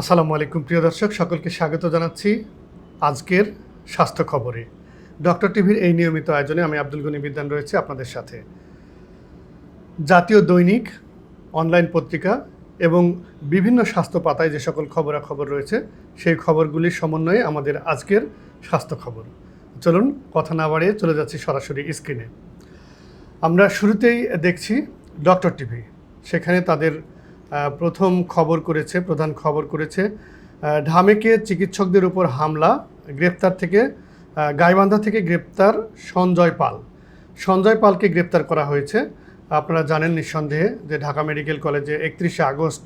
আসসালামু আলাইকুম প্রিয় দর্শক, সকলকে স্বাগত জানাচ্ছি আজকের স্বাস্থ্য খবরে। ডক্টর টিভির এই নিয়মিত আয়োজনে আমি আব্দুল গনি বিদ্যান রয়েছে আপনাদের সাথে। জাতীয় দৈনিক, অনলাইন পত্রিকা এবং বিভিন্ন স্বাস্থ্য পাতায় যে সকল খবরাখবর রয়েছে সেই খবরগুলির সমন্বয়ে আমাদের আজকের স্বাস্থ্য খবর। চলুন কথা না বাড়িয়ে চলে যাচ্ছি সরাসরি স্ক্রিনে। আমরা শুরুতেই দেখছি ডক্টর টিভি। সেখানে তাদের প্রধান খবর করেছে ঢামেকে চিকিৎসকদের উপর হামলা, গাইবান্ধা থেকে গ্রেপ্তার সঞ্জয় পাল। সঞ্জয় পালকে গ্রেপ্তার করা হয়েছে। আপনারা জানেন নিঃসন্দেহে যে ঢাকা মেডিকেল কলেজে 31শে আগস্ট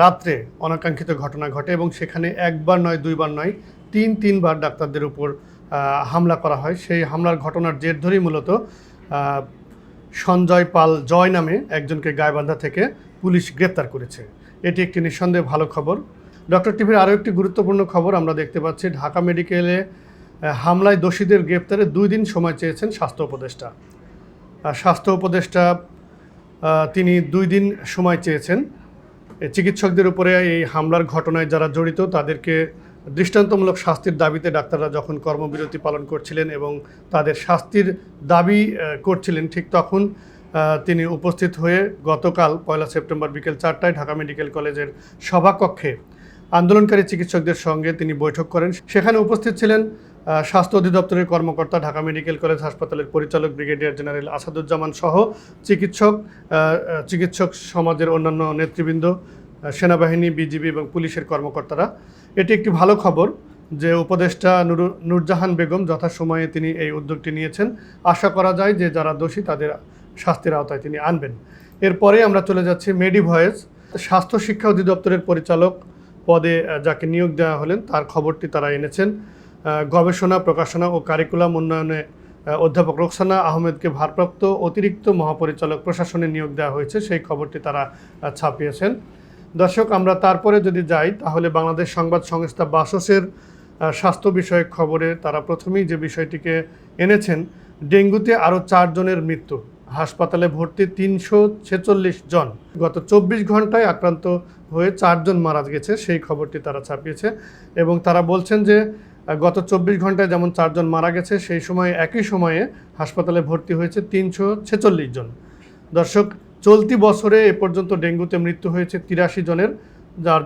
রাত্রে অনাকাঙ্ক্ষিত ঘটনা ঘটে এবং সেখানে একবার নয়, দুইবার নয়, তিনবার ডাক্তারদের উপর হামলা করা হয়। সেই হামলার ঘটনার জের ধরেই মূলত সঞ্জয় পাল জয় নামে একজনকে গাইবান্ধা থেকে পুলিশ গ্রেপ্তার করেছে। এটি একটি নিঃসন্দেহে ভালো খবর। ডক্টর টিভির আরও একটি গুরুত্বপূর্ণ খবর আমরা দেখতে পাচ্ছি, ঢাকা মেডিকেলে হামলায় দোষীদের গ্রেপ্তারে 2 দিন সময় চেয়েছেন স্বাস্থ্য উপদেষ্টা। তিনি 2 দিন সময় চেয়েছেন। চিকিৎসকদের উপরে এই হামলার ঘটনায় যারা জড়িত তাদেরকে দৃষ্টান্তমূলক শাস্তির দাবিতে ডাক্তাররা যখন কর্মবিরতি পালন করছিলেন এবং তাদের শাস্তির দাবি করছিলেন, ঠিক তখন তিনি উপস্থিত হয়ে গতকাল 1 সেপ্টেম্বর বিকেল 4টায় ঢাকা মেডিকেল কলেজের সভাকক্ষে আন্দোলনকারী চিকিৎসকদের সঙ্গে তিনি বৈঠক করেন। সেখানে উপস্থিত ছিলেন স্বাস্থ্য অধিদপ্তরের কর্মকর্তা, ঢাকা মেডিকেল কলেজ হাসপাতালের পরিচালক ব্রিগেডিয়ার জেনারেল আসাদুজ্জামান সহ চিকিৎসক সমাজের অন্যান্য নেতৃবৃন্দ, সেনাবাহিনী, বিজিবি এবং পুলিশের কর্মকর্তারা। এটি একটি ভালো খবর যে উপদেষ্টা নূরজাহান বেগম যথাসময়ে তিনি এই উদ্যোগটি নিয়েছেন। আশা করা যায় যে যারা দোষী তাদের শাস্তির আওতায় তিনি আনবেন। এরপরে আমরা চলে যাচ্ছি মেডিভয়েস। স্বাস্থ্য শিক্ষা অধিদপ্তরের পরিচালক পদে যাকে নিয়োগ দেওয়া হলেন তার খবরটি তারা এনেছেন। গবেষণা, প্রকাশনা ও কারিকুলাম উন্নয়নে অধ্যাপক রোকসানা আহমেদকে ভারপ্রাপ্ত অতিরিক্ত মহাপরিচালক প্রশাসনে নিয়োগ দেওয়া হয়েছে, সেই খবরটি তারা ছাপিয়েছেন। দর্শক, আমরা তারপরে যদি যাই তাহলে বাংলাদেশ সংবাদ সংস্থা বাসসের স্বাস্থ্য বিষয়ক খবরে তারা প্রথমেই যে বিষয়টিকে এনেছেন, ডেঙ্গুতে আরও 4 জনের মৃত্যু, হাসপাতালে ভর্তি 346 জন, গত 24 ঘন্টায় আক্রান্ত হয়ে 4 জন মারা গেছে, সেই খবরটি তারা ছাপিয়েছে। এবং তারা বলছেন যে গত 24 ঘন্টায় যেমন 4 জন মারা গেছে, সেই সময় একই সময়ে হাসপাতালে ভর্তি হয়েছে 346 জন। দর্শক, চলতি বছরে এ পর্যন্ত ডেঙ্গুতে মৃত্যু হয়েছে 83 জনের,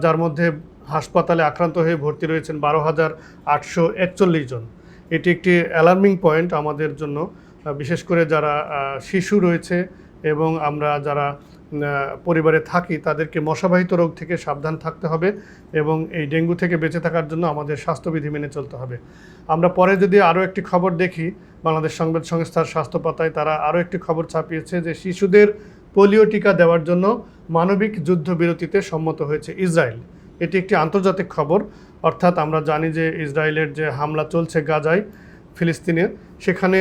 যার মধ্যে হাসপাতালে আক্রান্ত হয়ে ভর্তি রয়েছেন 12,841 জন। এটি একটি অ্যালার্মিং পয়েন্ট আমাদের জন্য, বিশেষ করে যারা শিশু রয়েছে এবং আমরা যারা পরিবারে থাকি তাদেরকে মশাবাহিত রোগ থেকে সাবধান থাকতে হবে এবং এই ডেঙ্গু থেকে বেঁচে থাকার জন্য আমাদের স্বাস্থ্যবিধি মেনে চলতে হবে। আমরা পরে যদি আরও একটি খবর দেখি, বাংলাদেশ সংবাদ সংস্থার স্বাস্থ্য পাতায় তারা আরও একটি খবর ছাপিয়েছে যে শিশুদের পোলিও টিকা দেওয়ার জন্য মানবিক যুদ্ধবিরতিতে সম্মত হয়েছে ইসরায়েল। এটি একটি আন্তর্জাতিক খবর, অর্থাৎ আমরা জানি যে ইসরায়েলের যে হামলা চলছে গাজায়, ফিলিস্তিনে, সেখানে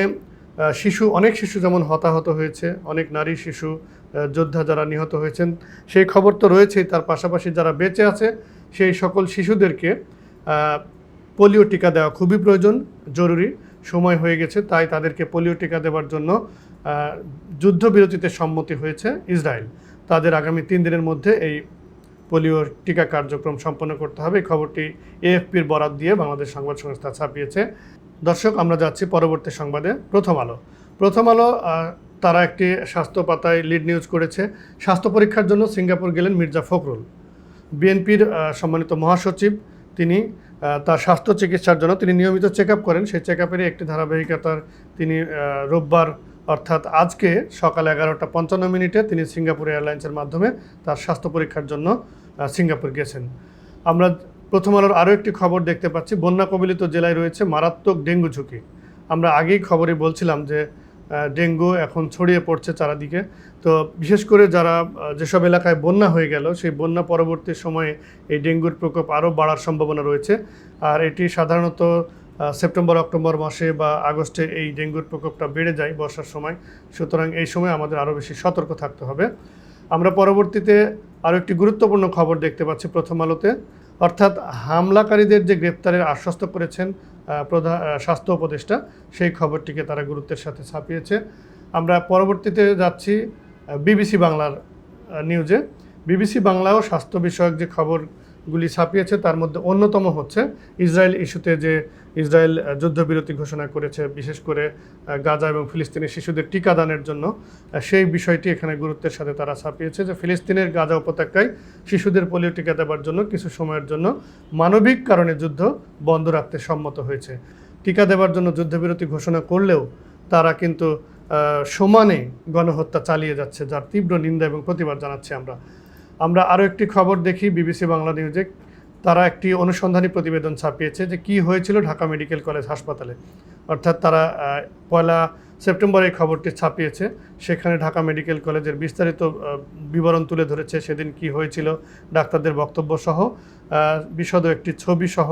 অনেক শিশু যেমন হতাহত হয়েছে, অনেক নারী শিশু যোদ্ধা যারা নিহত হয়েছেন সেই খবর তো রয়েছেই, তার পাশাপাশি যারা বেঁচে আছে সেই সকল শিশুদেরকে পোলিও টিকা দেওয়া খুবই প্রয়োজন, জরুরি সময় হয়ে গেছে, তাই তাদেরকে পোলিও টিকা দেওয়ার জন্য যুদ্ধবিরতিতে সম্মতি হয়েছে ইসরায়েল। তাদের আগামী 3 দিনের মধ্যে এই পোলিও টিকা কার্যক্রম সম্পন্ন করতে হবে। এই খবরটি এএফপির বরাত দিয়ে বাংলাদেশ সংবাদ সংস্থা ছাপিয়েছে। দর্শক, আমরা যাচ্ছি পরবর্তী সংবাদে। প্রথম আলো তারা একটি স্বাস্থ্য পাতায় লিড নিউজ করেছে, স্বাস্থ্য পরীক্ষার জন্য সিঙ্গাপুর গেলেন মির্জা ফখরুল। বিএনপির সম্মানিত মহাসচিব তিনি তার স্বাস্থ্য চিকিৎসার জন্য তিনি নিয়মিত চেক আপ করেন, সেই চেক আপেরই একটি ধারাবাহিকতার তিনি রোববার অর্থাৎ আজকে সকাল 11টা 55 তিনি সিঙ্গাপুর এয়ারলাইন্সের মাধ্যমে তার স্বাস্থ্য পরীক্ষার জন্য সিঙ্গাপুর গেছেন। আমরা প্রথম আলোর আরও একটি খবর দেখতে পাচ্ছি, বন্যা কবলিত জেলায় রয়েছে মারাত্মক ডেঙ্গু ঝুঁকি। আমরা আগেই খবরে বলছিলাম যে ডেঙ্গু এখন ছড়িয়ে পড়ছে চারিদিকে। তো বিশেষ করে যেসব এলাকায় বন্যা হয়ে গেল, সেই বন্যা পরবর্তী সময়ে এই ডেঙ্গুর প্রকোপ আরও বাড়ার সম্ভাবনা রয়েছে। আর এটি সাধারণত সেপ্টেম্বর অক্টোবর মাসে বা আগস্টে এই ডেঙ্গুর প্রকোপটা বেড়ে যায় বর্ষার সময়, সুতরাং এই সময় আমাদের আরও বেশি সতর্ক থাকতে হবে। আমরা পরবর্তীতে আরও একটি গুরুত্বপূর্ণ খবর দেখতে পাচ্ছি প্রথম আলোতে, অর্থাৎ হামলাকারীদের যে গ্রেপ্তারের আশ্বস্ত করেছেন স্বাস্থ্য উপদেষ্টা, সেই খবরটিকে তারা গুরুত্বের সাথে ছাপিয়েছে। আমরা পরবর্তীতে যাচ্ছি বিবিসি বাংলার নিউজে। বিবিসি বাংলাও স্বাস্থ্য বিষয়ক যে খবর খবরগুলি ছাপিয়েছে তার মধ্যে অন্যতম হচ্ছে ইসরায়েল ইস্যুতে যে ইসরায়েল যুদ্ধবিরতি ঘোষণা করেছে, বিশেষ করে গাজা এবং ফিলিস্তিনের শিশুদের টিকাদানের জন্য। সেই বিষয়টি এখানে গুরুত্বের সাথে তারা ছাপিয়েছে যে ফিলিস্তিনের গাজা উপত্যকায় শিশুদের পোলিও টিকা দেওয়ার জন্য কিছু সময়ের জন্য মানবিক কারণে যুদ্ধ বন্ধ রাখতে সম্মত হয়েছে। টিকা দেওয়ার জন্য যুদ্ধবিরতি ঘোষণা করলেও তারা কিন্তু সমানে গণহত্যা চালিয়ে যাচ্ছে, যার তীব্র নিন্দা এবং প্রতিবাদ জানাচ্ছি আমরা আরও একটি খবর দেখি বিবিসি বাংলা নিউজে। তারা একটি অনুসন্ধানী প্রতিবেদন ছাপিয়েছে যে কি হয়েছিল ঢাকা মেডিকেল কলেজ হাসপাতালে। অর্থাৎ তারা 1 সেপ্টেম্বর এই খবরটি ছাপিয়েছে। সেখানে ঢাকা মেডিকেল কলেজের বিস্তারিত বিবরণ তুলে ধরেছে, সেদিন কি হয়েছিল, ডাক্তারদের বক্তব্য সহ বিশদ একটি ছবি সহ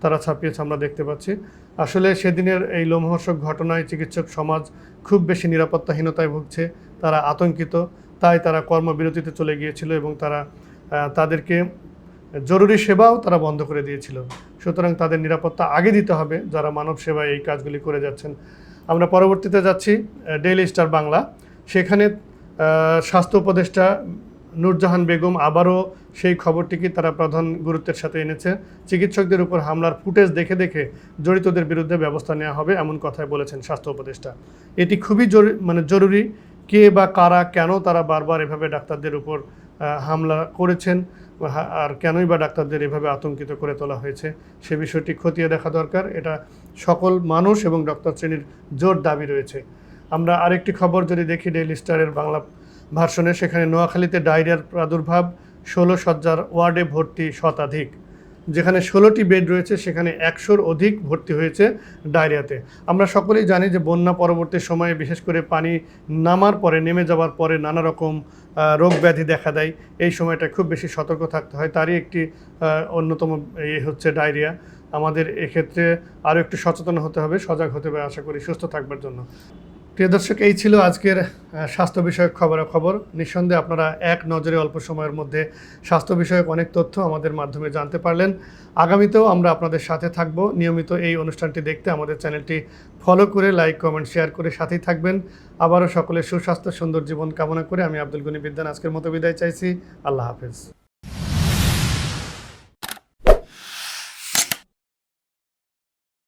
তারা ছাপিয়েছে, আমরা দেখতে পাচ্ছি। আসলে সেদিনের এই লোমহর্ষক ঘটনায় চিকিৎসক সমাজ খুব বেশি নিরাপত্তাহীনতায় ভুগছে, তারা আতঙ্কিত, তাই তারা কর্মবিরতিতে চলে গিয়েছিল এবং তাদেরকে জরুরি সেবাও তারা বন্ধ করে দিয়েছিল। সুতরাং তাদের নিরাপত্তা আগে দিতে হবে যারা মানব সেবায় এই কাজগুলি করে যাচ্ছেন। আমরা পরবর্তীতে যাচ্ছি ডেইলি স্টার বাংলা। সেখানে স্বাস্থ্য উপদেষ্টা নূরজাহান বেগম আবারও সেই খবরটিকে তারা প্রধান গুরুত্বের সাথে এনেছে। চিকিৎসকদের উপর হামলার ফুটেজ দেখে দেখে জড়িতদের বিরুদ্ধে ব্যবস্থা নেওয়া হবে এমন কথাই বলেছেন স্বাস্থ্য উপদেষ্টা। এটি খুবই জরুরি। কে বা কারা কেন তারা বারবার এভাবে ডাক্তারদের উপর হামলা করেছেন আর কেনই বা ডাক্তারদের এভাবে আতঙ্কিত করে তোলা হয়েছে সে বিষয়টি খতিয়ে দেখা দরকার। এটা সকল মানুষ এবং ডক্টর শ্রেণীর জোর দাবি রয়েছে। আমরা আরেকটি খবর যদি দেখি ডেইলি স্টারের বাংলা ভার্সনে, সেখানে নোয়াখালীতে ডায়রিয়ার প্রাদুর্ভাব, 16 শয্যার ওয়ার্ডে ভর্তি শতাধিক। যেখানে 16টি বেড রয়েছে সেখানে 100-র অধিক ভর্তি হয়েছে ডায়রিয়াতে। আমরা সকলেই জানি যে বন্যা পরবর্তী সময়ে বিশেষ করে পানি নেমে যাওয়ার পরে নানা রকম রোগ ব্যাধি দেখা দেয়। এই সময়টা খুব বেশি সতর্ক থাকতে হয়, তারই একটি অন্যতম হচ্ছে ডায়রিয়া। আমাদের এক্ষেত্রে আরও একটু সচেতন হতে হবে, সজাগ হতে হবে আশা করি সুস্থ থাকবার জন্য। প্রিয় দর্শক, এই ছিল আজকের স্বাস্থ্য বিষয়ক খবর। নিঃসন্দেহে আপনারা এক নজরে অল্প সময়ের মধ্যে স্বাস্থ্য বিষয়ক অনেক তথ্য আমাদের মাধ্যমে জানতে পারলেন। আগামীতেও আমরা আপনাদের সাথে থাকব। নিয়মিত এই অনুষ্ঠানটি দেখতে আমাদের চ্যানেলটি ফলো করে লাইক, কমেন্ট, শেয়ার করে সাথেই থাকবেন। আবারও সকলের সুস্বাস্থ্য সুন্দর জীবন কামনা করে আমি আব্দুল গনি বিদ্যান আজকের মতো বিদায় চাইছি। আল্লাহ হাফেজ।